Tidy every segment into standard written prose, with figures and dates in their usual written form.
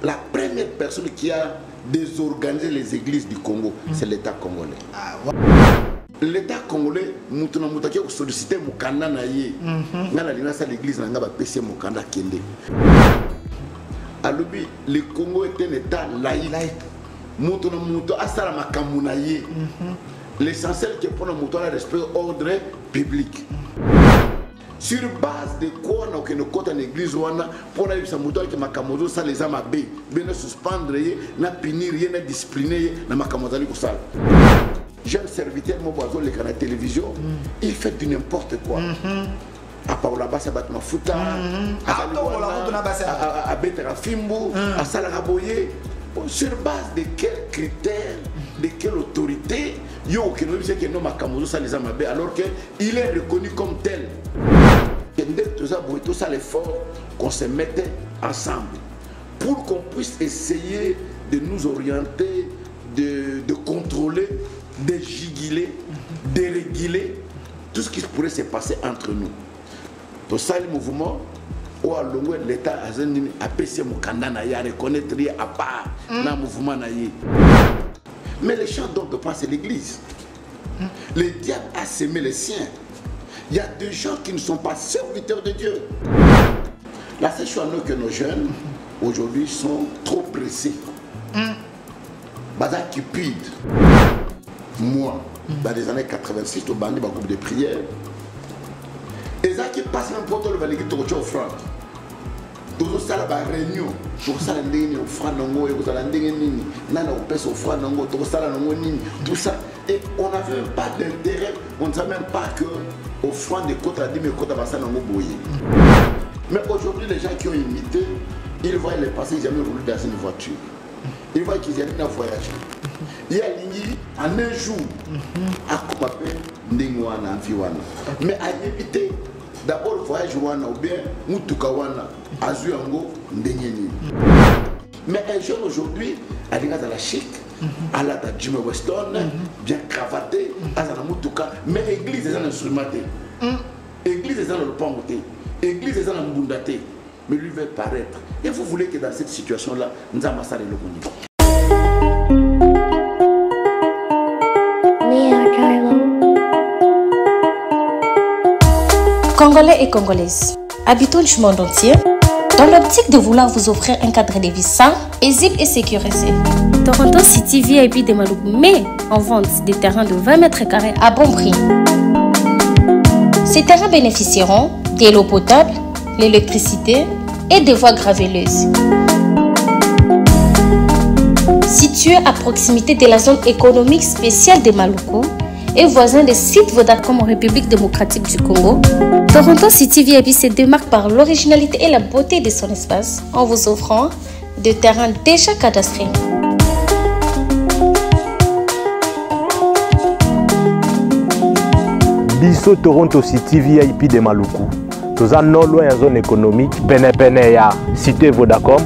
La première personne qui a désorganisé les églises du Congo, c'est l'État congolais. L'État congolais, nous avons sollicité Mukanda na ye. L'église n'a pas payé Mukanda kende. Alors, le Congo est un État laïque. L'essentiel qui est pour nous respect ordre public. Sur base de quoi on a une église pour aller à l'église qui makamozo ça les amabé, bien suspendre, na punir, na discipliner, na makamozo ali kusala. Jeune serviteur mon voisin le canal télévision, il fait du n'importe quoi. À part là-bas ça bat ma futa, à betera fimbo, à salaraboyer. Sur base de quels critères, de quelle autorité, alors qu'il est reconnu comme tel. Tout ça l'effort qu'on se mette ensemble pour qu'on puisse essayer de nous orienter, de contrôler, de juguler, de réguler tout ce qui pourrait se passer entre nous. Tout ça, le mouvement, l'État a passé mon candidat à reconnaître à part dans le mouvement. Mais les gens dont on parle, c'est l'Église. Le diable a sémé les siens. Il y a des gens qui ne sont pas serviteurs de Dieu. La seule chose que nos jeunes, aujourd'hui, sont trop pressés. Bazar cupide. Moi, dans les années 86, au bandit, au groupe de prière, et ça qui passe même pour le valet qui te retient offrande. Tout ça, la réunion, pour ça, la offrande, tout ça. Et on n'avait même pas d'intérêt, on ne savait même pas que offrande de côte à 10 000 côtes à bassin. Mais aujourd'hui, les gens qui ont imité, ils voient les passer, ils ont jamais roulé dans une voiture. Ils voient qu'ils allaient dans voyager. Il y a en un jour, à Koumapé, Ndingwana, Fiwana. Mais à éviter, d'abord le voyage Wana ou bien Moutukawana, Azuango, Ndengeni. Mais un jeune aujourd'hui, à la chic, à la Jimmy Weston, bien cravaté, à la Moutuka, mais l'église est dans l'instrumenté. L'église est dans le pangoté. L'église est dans le mbundaté. Mais lui veut paraître. Et vous voulez que dans cette situation-là, nous avons massacré le Congo. Congolais et Congolaises, habitants du monde entier, dans l'optique de vouloir vous offrir un cadre de vie sain, paisible et sécurisé, Toronto City VIP de Maluku met en vente des terrains de 20 mètres carrés à bon prix. Ces terrains bénéficieront de l'eau potable, l'électricité et des voies gravelleuses. Situé à proximité de la zone économique spéciale de Maluku et voisin des sites Vodacom en République démocratique du Congo, Toronto City VIP se démarque par l'originalité et la beauté de son espace en vous offrant des terrains déjà cadastrés. Biso Toronto City VIP de Maluku. Toza non loin en zone économique, pene ya cité Vodacom.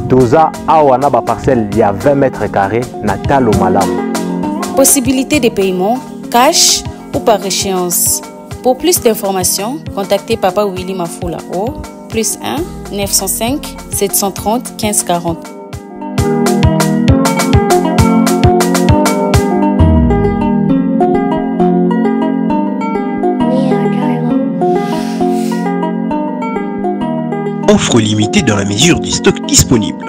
Toza awana ba parcelle il y a 20 mètres carrés na talo malam. Possibilité de paiement cash ou par échéance. Pour plus d'informations, contactez Papa Willy Mafoula au +1 905 730 1540. Offre limitée dans la mesure du stock disponible.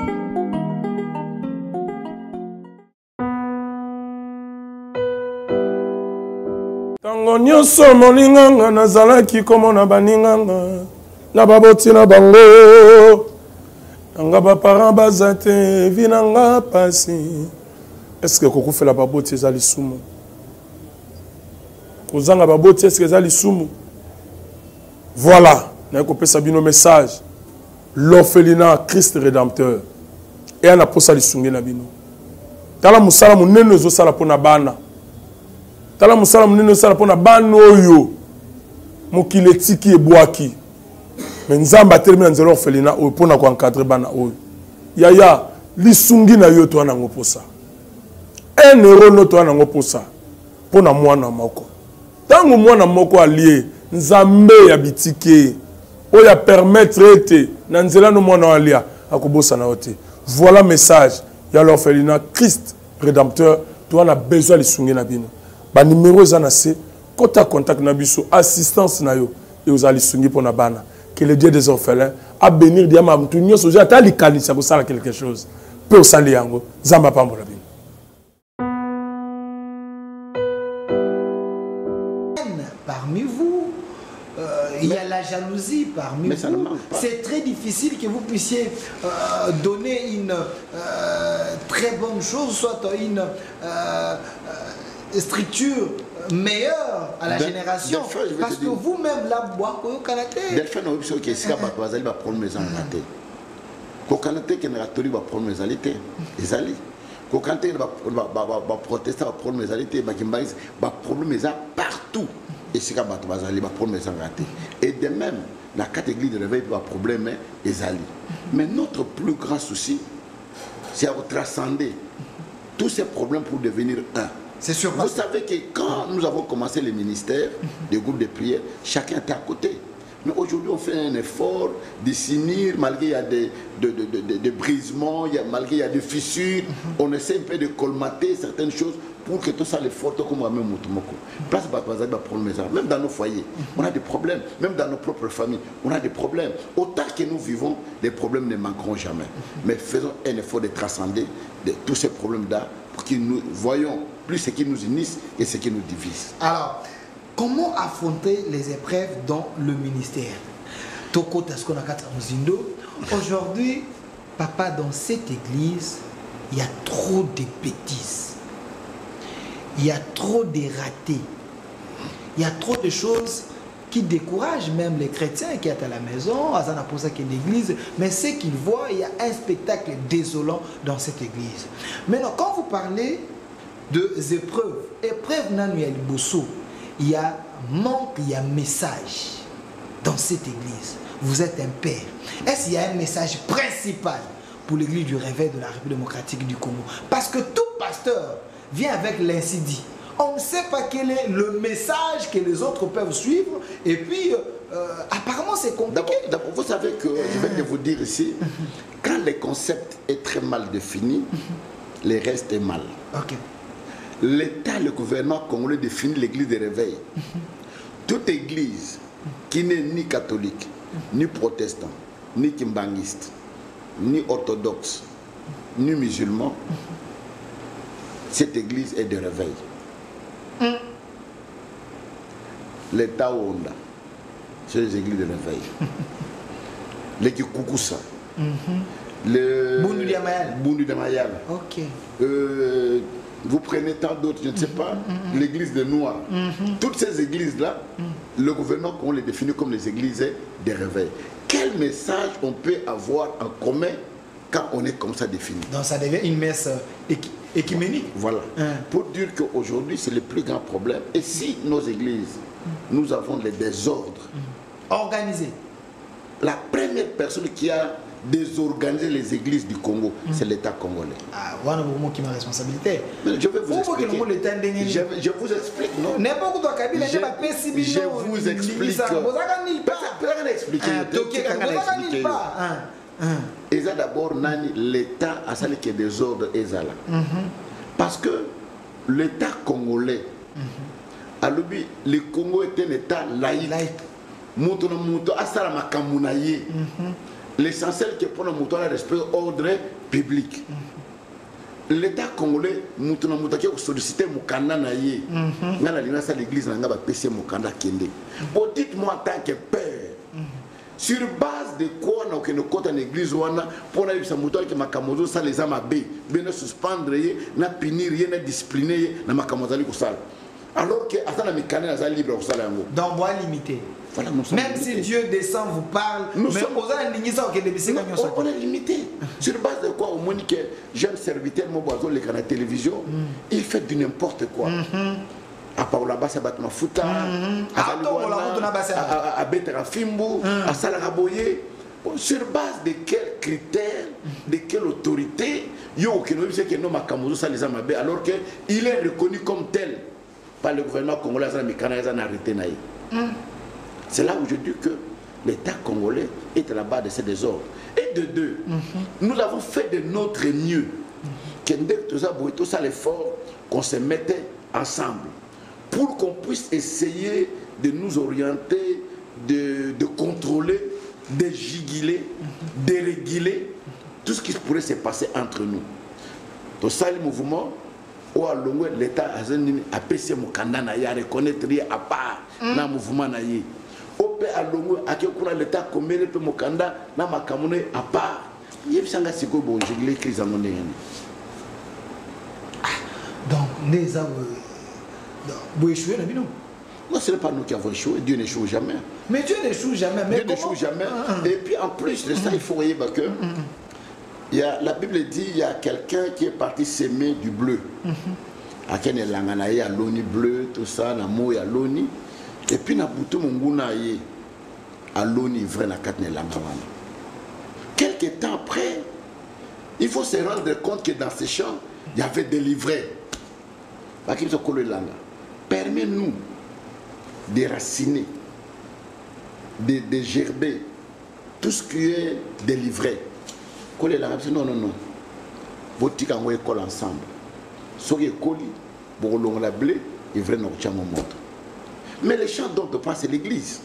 Tango nyonso moninganga nazalaki komona baninganga na baboti na bango nanga baparent baza te vi nanga pasi. Est-ce que kokufela baboti eza lisumu? Kozanga baboti est-ce que eza lisumu? Voilà, nakopesa bino message. L'orphelinat Christ Rédempteur et ana posa lisungi na bino. Tala musala munene zo sala pona bana. Tala musala munene sala pona bana oyo mokile tiki ebwaki. Mais nzamba termina nzelo orphelinat o pona ko encadrer bana oyo. Yaya lisungi na yo to ana ngoposa. 1 euro no to ana ngoposa pona mwana moko. Tango mwana moko alie nzambe ya bitike oyo ya permettre ete na nzela no mwana alia akobosana yo te. Voilà message ya l'orphelinat Christ rédempteur. Tu as besoin de sounger na bino. Ba numéro eza na se kota contact na biso assistance na yo et vous allez sounger pour na bana. Que le Dieu des orphelins a bénir dia ma mtu nyoso ja ta likanisa ko sala quelque chose. Pe osali yango zamba pambola bino. Parmi vous, il y a la jalousie parmi vous. C'est très difficile que vous puissiez donner une très bonne chose, soit une structure meilleure à la génération. Parce que vous-même, la boîte, vous connaissez. Delphine, vous savez que si vous avez un problème, vous avez un problème. Vous avez un problème. Vous avez quand on va protester, on va problème partout. Et c'est comme ça, il va problème et de même, la catégorie de réveil va problème mais notre plus grand souci, c'est à transcender tous ces problèmes pour devenir un. C'est sûr. Vous savez que quand nous avons commencé les ministères, des groupes de prière, chacun était à côté. Mais aujourd'hui, on fait un effort de s'unir, malgré il y a des brisements, malgré il y a des fissures. On essaie un peu de colmater certaines choses pour que tout ça les forte comme moi-même. Même dans nos foyers, on a des problèmes. Même dans nos propres familles, on a des problèmes. Autant que nous vivons, les problèmes ne manqueront jamais. Mais faisons un effort de transcender tous ces problèmes-là pour que nous voyons plus ce qui nous unisse et ce qui nous divise. Alors, comment affronter les épreuves dans le ministère? Aujourd'hui, papa, dans cette église, il y a trop de bêtises. Il y a trop de ratés. Il y a trop de choses qui découragent même les chrétiens qui sont à la maison, à l'église. Mais ce qu'ils voient, il y a un spectacle désolant dans cette église. Maintenant, quand vous parlez des épreuves, il y a manque, il y a message dans cette église. Vous êtes un père. Est-ce qu'il y a un message principal pour l'église du réveil de la République démocratique du Congo? Parce que tout pasteur vient avec l'incident. On ne sait pas quel est le message que les autres peuvent suivre. Et puis, apparemment, c'est compliqué. D'abord, vous savez que, je vais vous dire ici, quand le concept est très mal défini, le reste est mal. Ok. L'État, le gouvernement congolais définit l'église de réveil. Toute église qui n'est ni catholique, ni protestant, ni kimbanguiste, ni orthodoxe, ni musulman, cette église est de réveil. L'État Onda, c'est les églises de réveil. Les Kikukusa, le Bundu de Mayal. Ok. Vous prenez tant d'autres, je ne sais pas, l'église de Noir. Toutes ces églises-là, le gouvernement, on les définit comme les églises de réveil. Quel message on peut avoir en commun quand on est comme ça défini? Donc ça devient une messe écuménique. Voilà. Pour dire qu'aujourd'hui, c'est le plus grand problème. Et si nos églises, nous avons les désordres organisés, la première personne qui a désorganiser les églises du Congo, c'est l'État congolais. Ah, voilà qui ma responsabilité. Mais je vais vous expliquer. Je vous explique, non? Je vous explique. Et ça d'abord, l'État a sali que des ordres et ça là. Parce que l'État congolais, à l'objet, le Congo est un État laïque. L'essentiel qui est pour nous respect ordre public. L'État congolais, nous avons sollicité Mukanda naïe. Nous avons l'église, nous avons PC Mukanda Kende. Bon, dites-moi en tant que père, sur base de quoi nous avons côté en église pour aller sur Mukanda qui makamozo ça les amabé, bien suspendre, na punir, na discipliner, na makamozo ali kusala. Alors que à ça la mécanique est libre kusala yango. Dans bois limité. Voilà, même si Dieu descend, vous parle, on est limité. Sur base de quoi, au moins que jeune serviteur, mon boisson, à la télévision, il fait du n'importe quoi. À part là-bas, ça bat ma fouta, à Betera Fimbo, à Salaraboye. Sur base de quels critères, de quelle autorité, alors qu'il est reconnu comme tel par le gouvernement congolais, arrêté. C'est là où je dis que l'État congolais est à la barre de ces désordres. Et de deux, nous avons fait de notre mieux. Tout ça l'effort qu'on se mettait ensemble pour qu'on puisse essayer de nous orienter, de contrôler, de juguler, de réguler tout ce qui pourrait se passer entre nous. Tout ça, le mouvement, où l'État a apprécié mon candidat à reconnaître à part dans le mouvement. Au pays à l'État comme mon candidat dans ma commune à part. Il y a des gens qui ont juguler crise en monnaie. Donc, les vous échouez, non? Non, ce n'est pas nous qui avons échoué. Dieu n'échoue jamais. Mais Dieu n'échoue jamais. Mais Dieu n'échoue jamais. Et puis en plus de ça, il faut voir que la Bible dit il y a quelqu'un qui est parti s'aimer du bleu. À quel est l'anganaï, à l'oni bleu, tout ça, na moy à l'oni. Et puis na boutou monguna à l'oni vrai na katne l'angana. Quelques temps après, il faut se rendre compte que dans ces champs, il y avait des livrets. Permets-nous de raciner, de gerber tout ce qui est délivré. Non, non, non. Vous dites qu'on va école ensemble. Ce qui est collé, pour la blé, il vrai notre monde. Mais les champs dont on parle, c'est l'église.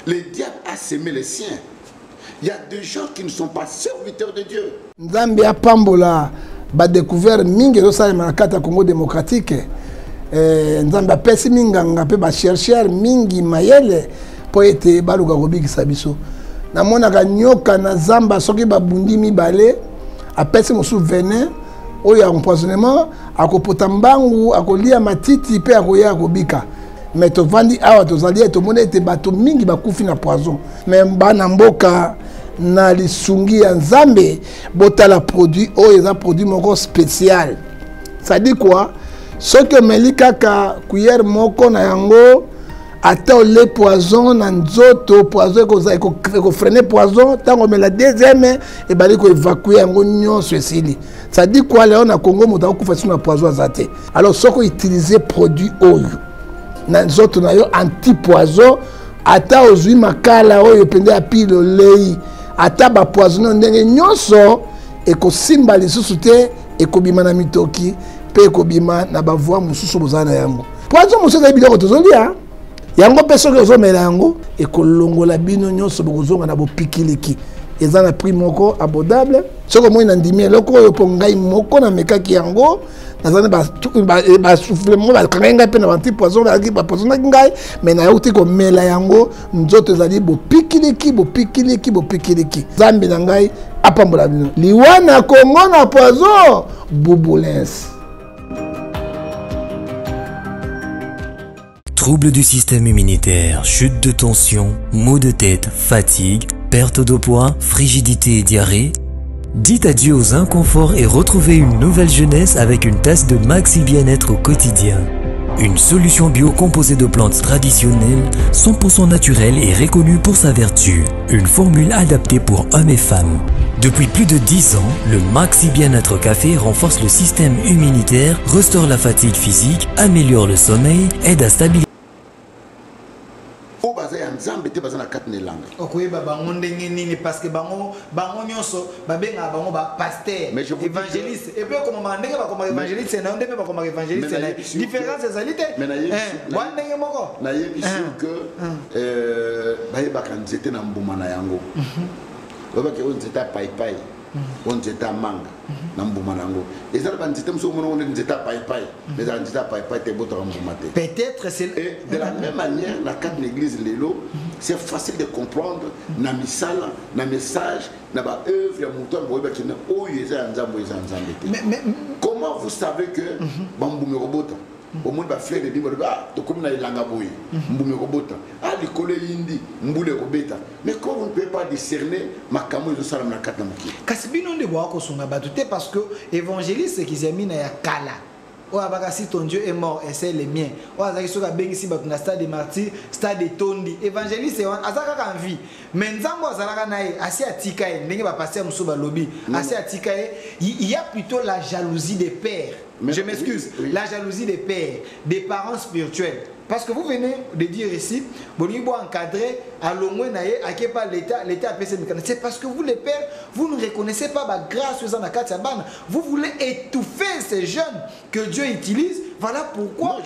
Le diable a sémé les siens. Il y a des gens qui ne sont pas serviteurs de Dieu. Zambia Pambola a découvert mingi na kata Congo démocratique. Nzamba pesi minganga pe ba chercheur mingi mayele po ete baluka kobikisa biso. Namona ka nyoka na zamba soki babundi mibale apesi mosu venin oyo empoisonnement akopota mbangu akolia matiti pe akoya akobika. Mais tovandi awa tozali tomona ete bato mingi bakufi na poison. Mais bana mboka na lisungi ya Nzambe botala produit oyo eza produit moko spécial. Ça dit quoi? Ce que melika ka cuillère moko na yango ata le poison na nzoto poison ko freiner poison tango mais la deuxième et bali ko évacuer yango nyonso esili. Ça dit quoi léon na Congo moto akufa sur na poison azate. Alors ce qu'on utiliser produit oyo na nzoto na yo anti poison ata ozui makala oyo pende ya pile lei ata ba poison ndenge nyonso e ko simba lisusu te e ko bima na mitoki pe ko bima na ba voix mususu bozana yango poison mususu biloko tozolia yango peso ke ozomela yango e ko longola bino nyonso bokozonga na bopikiliki eza na prix moko abordable soko moi na ndimi eloko oyo po ngai moko na mekaki yango nazana ba souffle mo ba kanga pe na anti poison ba poison ngai mais na yauti ko mela yango nzoto ezali bopikiliki Zambi na ngai apambola bino liwana Congo na poison bubulens. Troubles du système immunitaire, chute de tension, maux de tête, fatigue, perte de poids, frigidité et diarrhée. Dites adieu aux inconforts et retrouvez une nouvelle jeunesse avec une tasse de Maxi Bien-être au quotidien. Une solution bio composée de plantes traditionnelles, 100% naturelle et reconnue pour sa vertu. Une formule adaptée pour hommes et femmes. Depuis plus de 10 ans, le Maxi Bien-être Café renforce le système immunitaire, restaure la fatigue physique, améliore le sommeil, aide à stabiliser. Nzambe te bazana katne langa. Okoyeba bango ndenge nini parce que bango nyonso babenga bango ba pasteur, évangéliste et puis comme ndenge ba comme évangéliste na ndenge ba comme évangéliste na différence ezali te. Mais na ndenge moko. Na yebi sûr que bayeba kan nzete na mbuma na yango. Baba ke on nzete pai on nzete manga na mbuma nango. Ezala ba nzete mso mona on nzete pai mais za nzete pai te bota mbuma te. Peut-être c'est de la même manière la carte de l'église lelo c'est facile de comprendre na misala na message na ba œuvre ya muto boyeba kina oyeza nzambo ezanzambe. Mais comment vous savez que bambumi robota au monde ba fleur de bimbo ba to comme na ilanga boye mbumi robota a likole yindi mbule robeta mais comment vous ne pouvez pas discerner makamo ezo sala na kata moki kasi bino nde boako sunga batute parce que évangéliste qui zemina ya kala si ton Dieu est mort et c'est le mien. Stade de martyr, stade de tondi. Évangéliste c'est azaka en vie. Mais nzambo azalaka nae asi atikae ndenge ba passer musuba lobby. Asi atikae il y a plutôt la jalousie des pères. Je m'excuse. La jalousie des pères, des parents spirituels. Parce que vous venez de dire ici, vous encadrer à l'ombre à qui pas l'État a fait. C'est parce que vous les pères, vous ne reconnaissez pas la grâce aux Anakatiabana. Vous voulez étouffer ces jeunes que Dieu utilise. Voilà pourquoi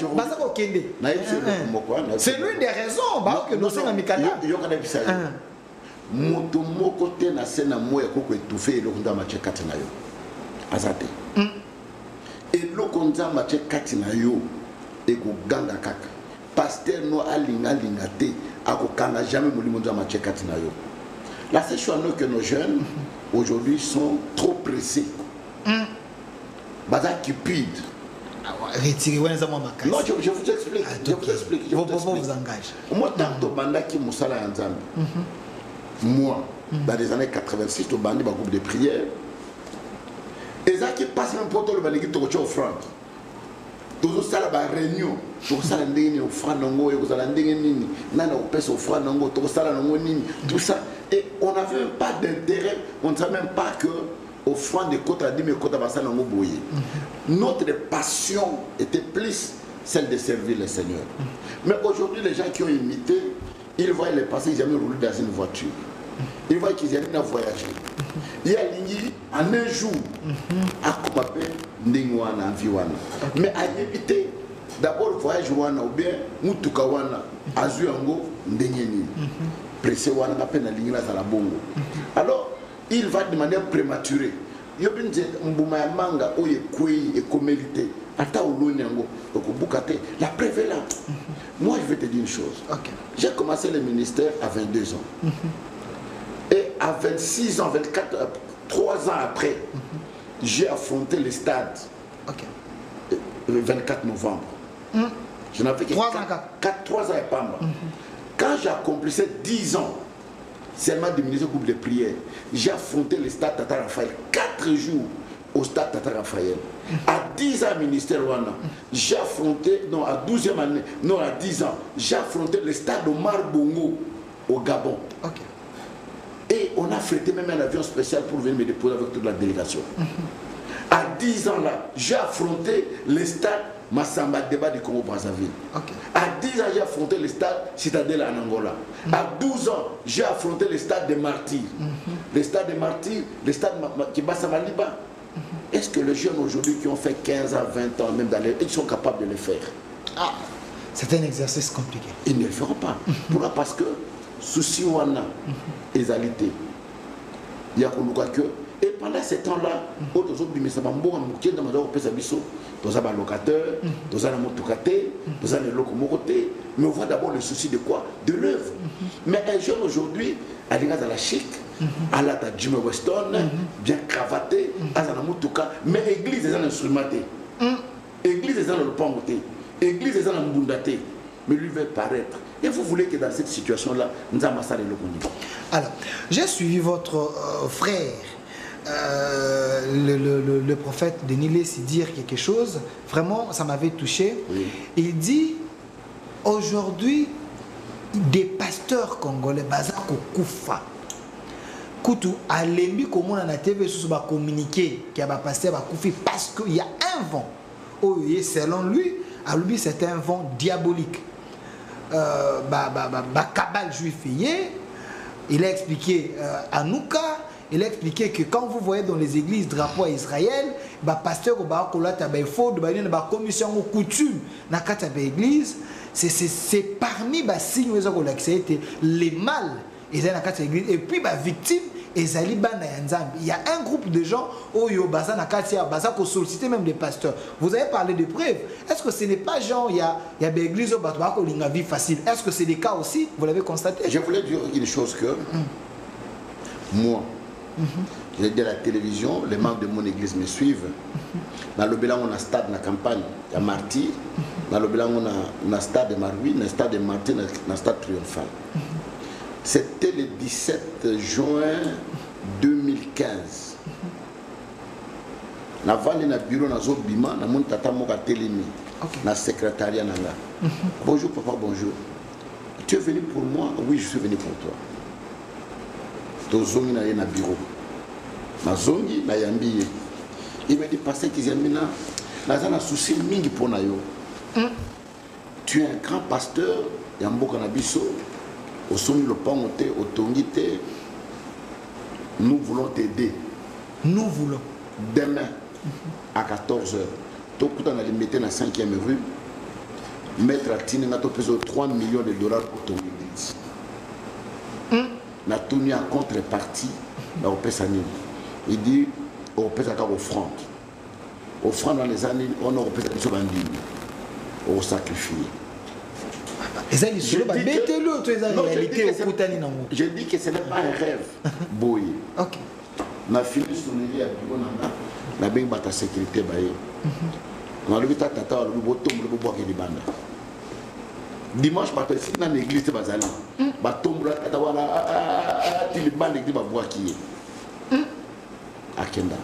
c'est l'une des raisons que nous sommes en Mikala. Moto moko te na sena moya koko étouffé le konda matche katina yo. Azate. Et le konda matche katina yo et ko ganga kaka. Pasteur no alinga lingate ako kanga jamais molimo nda matche katina yo. La seule chose que nos jeunes aujourd'hui sont trop pressés. Baza cupide. Retirez-vous les amants. Non, je vous explique. Je vous explique. Je vous engage. Moi tant to banda ki musala ya nzambe. Moi, dans les années 86, au bandit, un groupe de prière. Et ça qui passe même pour tout le bandit qui te retient offrande. Tout ça, la réunion. Tout ça, la offrande, tout ça. Et on n'avait même pas d'intérêt. On ne savait même pas que offrande de côte à dit, mais côte à bassin, notre passion était plus celle de servir le Seigneur. Mais aujourd'hui, les gens qui ont imité, ils voient les passés, ils ont roulé dans une voiture. Ils voient qu'ils allaient voyager. Il y a l'igni en un jour à Komape, Ndingwana, Enviwana. Mais à éviter, d'abord le voyage Wana ou bien Moutukawana, Azuango, Ndengeni. Pressé Wana, à peine à l'igna à la bongo. Alors, il va de manière prématurée. Il y a un Mbouma Manga, Oye Koué et Komélité. Ata Olonyango, la preuve est là. Moi, je vais te dire une chose. J'ai commencé le ministère à 22 ans. Et à 26 ans, 24, 3 ans après, j'ai affronté le stade. Le 24 novembre. Je n'avais que 3 ans et pas. Quand j'accomplissais 10 ans, seulement du ministère groupe de prière, j'ai affronté le stade Tata Raphaël 4 jours au stade Tata Raphaël. À 10 ans ministère Wana, j'ai affronté, non à 12e année, non à 10 ans, j'ai affronté le stade Omar Bongo au Gabon. Et on a frété même un avion spécial pour venir me déposer avec toute la délégation. À 10 ans là, j'ai affronté le stade Massamba Débat du Congo-Brazzaville. À 10 ans, j'ai affronté le stade Citadelle en Angola. À 12 ans, j'ai affronté le stade des Martyrs. Le stade des Martyrs, le stade Kibassa Maliba. Est-ce que les jeunes aujourd'hui qui ont fait 15 ans, 20 ans, même ils sont capables de le faire? C'est un exercice compliqué. Ils ne le feront pas. Pourquoi? Parce que souci wana égalité. Il y a que et pendant ce temps-là, d'autres autres mais ça va m'bonga mouké dans ma pesa biso, dans un locateur, dans un motokaté, dans un locomoté, mais on voit d'abord le souci de quoi? De l'œuvre. Mais un jeune aujourd'hui, à l'égard de la chic, à la Jimmy Weston, bien cravaté, à la motoka, mais l'église est un instrumenté. L'église est un pangoté, l'église est un mbundaté, mais lui veut paraître. Et vous voulez que dans cette situation-là, nous avons ça le Congo. Alors, j'ai suivi votre frère, le prophète Denis Lessi, dire quelque chose. Vraiment, ça m'avait touché. Oui. Il dit, aujourd'hui, des pasteurs congolais, Bazako Koufa, Koutou, à l'embi, comme on a la TV, sous va communiquer, qu'il y a un pasteur Koufi, parce qu'il y a un vent. Selon lui, à lui, c'est un vent diabolique. Kabal juif, il a expliqué à Nouka, il a expliqué que quand vous voyez dans les églises drapeau à Israël, pasteur il faut de commission ou coutume dans l'église, c'est parmi les signes les mâles et puis victime. Il y a un groupe de gens qui solliciter même des pasteurs. Vous avez parlé de preuves. Est-ce que ce n'est pas genre, il y a des églises où il y a vie facile? Est-ce que c'est des cas aussi? Vous l'avez constaté? Je voulais dire une chose que moi, j'ai dit à la télévision, les membres de mon église me suivent. Dans le bilan, on a un stade dans la campagne, il y a Martyr. Dans le bilan, on a un stade de Maroui, un stade de Martyr, un stade triomphal. C'était le 17 juin 2015. Na vali na bureau na zobima na mon tata moka telemi na secrétariat nanga. Bonjour papa, bonjour. Tu es venu pour moi? Oui, je suis venu pour toi. Tozongi na bureau. Na zongi na yambi. Il m'a dit passer qu'ils aiment na zana souci mingi pour na yo. tu es un grand pasteur, Yambo Kanabiso, au sommet le Pangote, au Tongite. Nous voulons t'aider. Nous voulons. Demain, à 14h, tout le monde a limité dans la 5e rue. Mettre à Tinenga 3 millions de dollars pour ton église. On a tenu en contrepartie. Il dit, on peut faire offrande. Offrande dans les années, on a fait des choses on sacrifie. Je dis que ce n'est pas un rêve. Boy. Ok. Ma fille sonnerie à la bien bata sécurité baye. On a vu tata le bottom le bois qui banda. Dimanche matin si dans l'église de Bazali, ba tombe tata wala ti le bande l'église ba bois qui est. Akenda.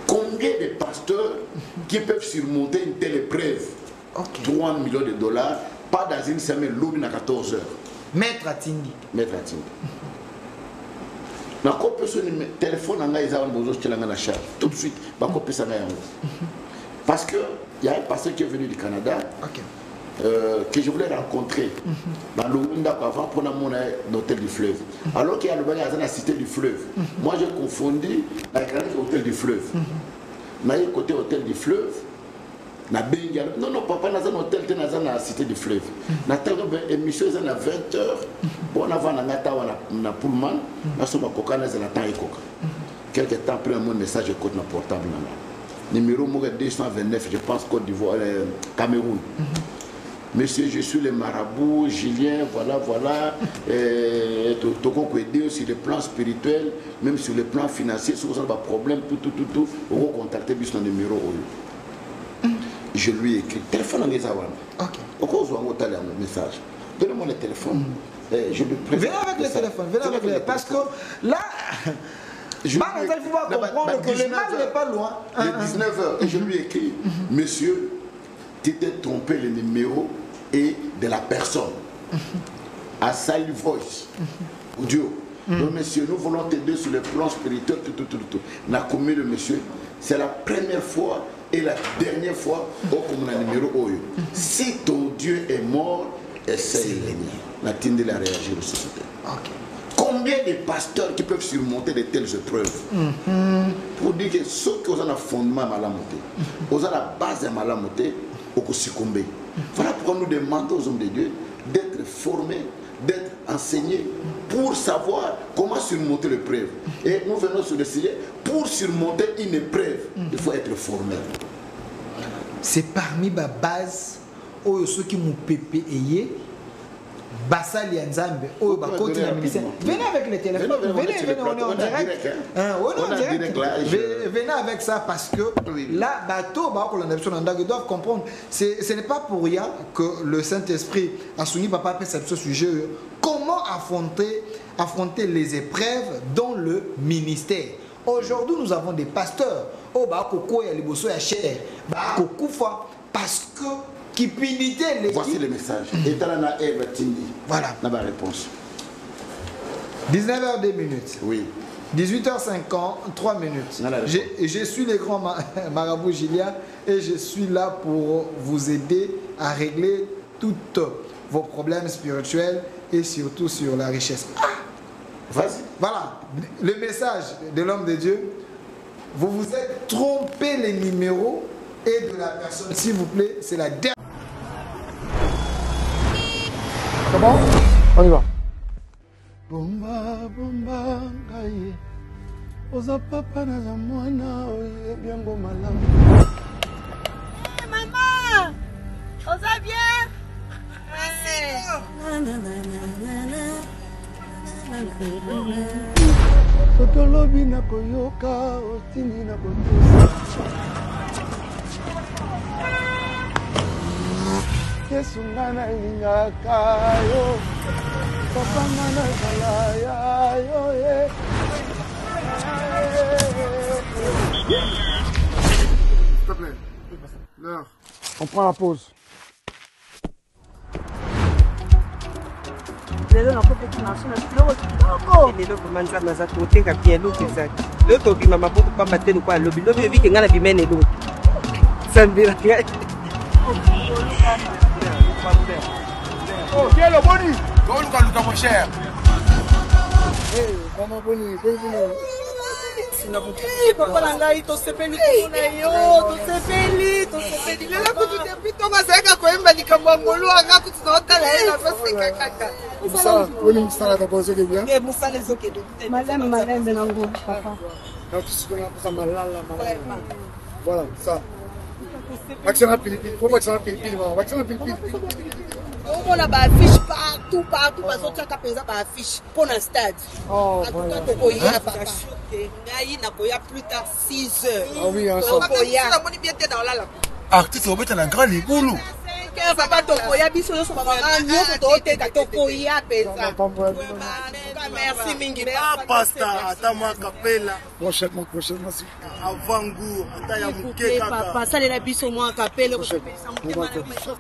Combien de pasteurs qui peuvent surmonter une telle épreuve? 3 millions de dollars, pas dans une semaine, l'aube à 14 heures. Maître Atindi. Maître Atindi. Na ko personne téléphone nga ils ont besoin de la charge tout de suite ba ko pesa na yango parce que il y a un pasteur qui est venu du Canada que je voulais rencontrer dans l'Ounda avant pour mon hôtel du fleuve alors qu'il y a le bagage à la cité du fleuve moi j'ai confondu avec l'hôtel du fleuve na côté hôtel du fleuve na benga non papa na un hôtel te na la cité du fleuve na tellement émission à 20h bon avant na ngata na Pullman na soma koka na la temps ekoka quelque temps après mon message écoute na portable na numéro 229 je pense Côte d'Ivoire Cameroun. Monsieur, je suis le marabout, Julien, voilà, Togo aider sur le plan spirituel, même sur le plan financier, si vous avez un problème, tout, vous contactez le numéro. Je lui ai écrit, téléphone à les avoir. Ok. Pourquoi vous avez un message? Donnez-moi le téléphone. Je lui préviens. Venez avec le téléphone, parce que là, il faut comprendre que le mal n'est pas loin. Il est 19h et je lui ai écrit, monsieur, tu t'es trompé le numéro et de la personne. À Sally Voice. Dieu. Donc, monsieur, nous voulons t'aider sur le plan spirituel, tout. On a commis le monsieur. C'est la première fois et la dernière fois où on a un numéro OU. Si ton Dieu est mort, essaye-le. La Tinde a réagi au société. Combien de pasteurs qui peuvent surmonter de telles épreuves pour dire que ceux qui ont un fondement malamoté, ont la base de malamoté, ont succombé. Voilà pourquoi nous demandons aux hommes de Dieu d'être formés, d'être enseignés pour savoir comment surmonter l'épreuve. Et nous venons sur le sujet, pour surmonter une épreuve, il faut être formé. C'est parmi ma base, ceux qui m'ont pépé et Bassali Nzambe, venez avec le téléphone, venez, on est en direct. Venez avec ça parce que là, ils doivent comprendre. Ce n'est pas pour rien que le Saint-Esprit a soumis papa sur ce sujet. Comment affronter les épreuves dans le ministère. Aujourd'hui, nous avons des pasteurs. Parce que voici le message. Et voilà la réponse. 19h02 minutes. Oui. 18h53 minutes. Je suis le grand marabout Julien et je suis là pour vous aider à régler tous vos problèmes spirituels et surtout sur la richesse. Voilà le message de l'homme de Dieu. Vous vous êtes trompé les numéros et de la personne. S'il vous plaît, c'est la dernière. C'est bon? On y va. Maman, on va bien? Sotolobi na koyoka, ostini na kotosa. Sungana ingakayo papa mana salaya yo s'il te plaît, l'heure. On prend la pause. Oh, qui est le boni? Luka, mon cher. Maman boni, papa na ngai tosepeli komona yo tosepeli lela kutu depuis ntongo azalaka koyemba likambo ya ngolu anga kutu naotala ye nazoseka kaka mosala ezokende te malembe nango papa voilà ça bakisanga pilipili po bakisanga pilipili mama bakisanga pilipili omona baaffiche partout bazotiaka mpenza baaffiche mpo na stade atuka tokoya bakashoke ngai nakoya plus tard 6 heures tokoyanamoni bien te naolala artiste obeta na grand libulu papa tokoya biso nyonso bamama nyonso tooteka tokoya mpenza merci mingi pasta ata mwa kapela prochainement avant gour ata ya moke kaka papa salela biso mwa kapela kotopesa motema na biso.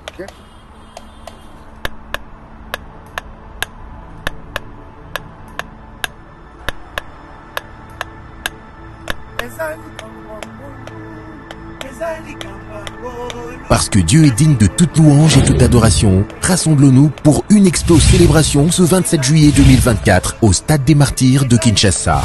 Parce que Dieu est digne de toute louange et toute adoration, rassemblons-nous pour une expo célébration ce 27 juillet 2024 au Stade des Martyrs de Kinshasa.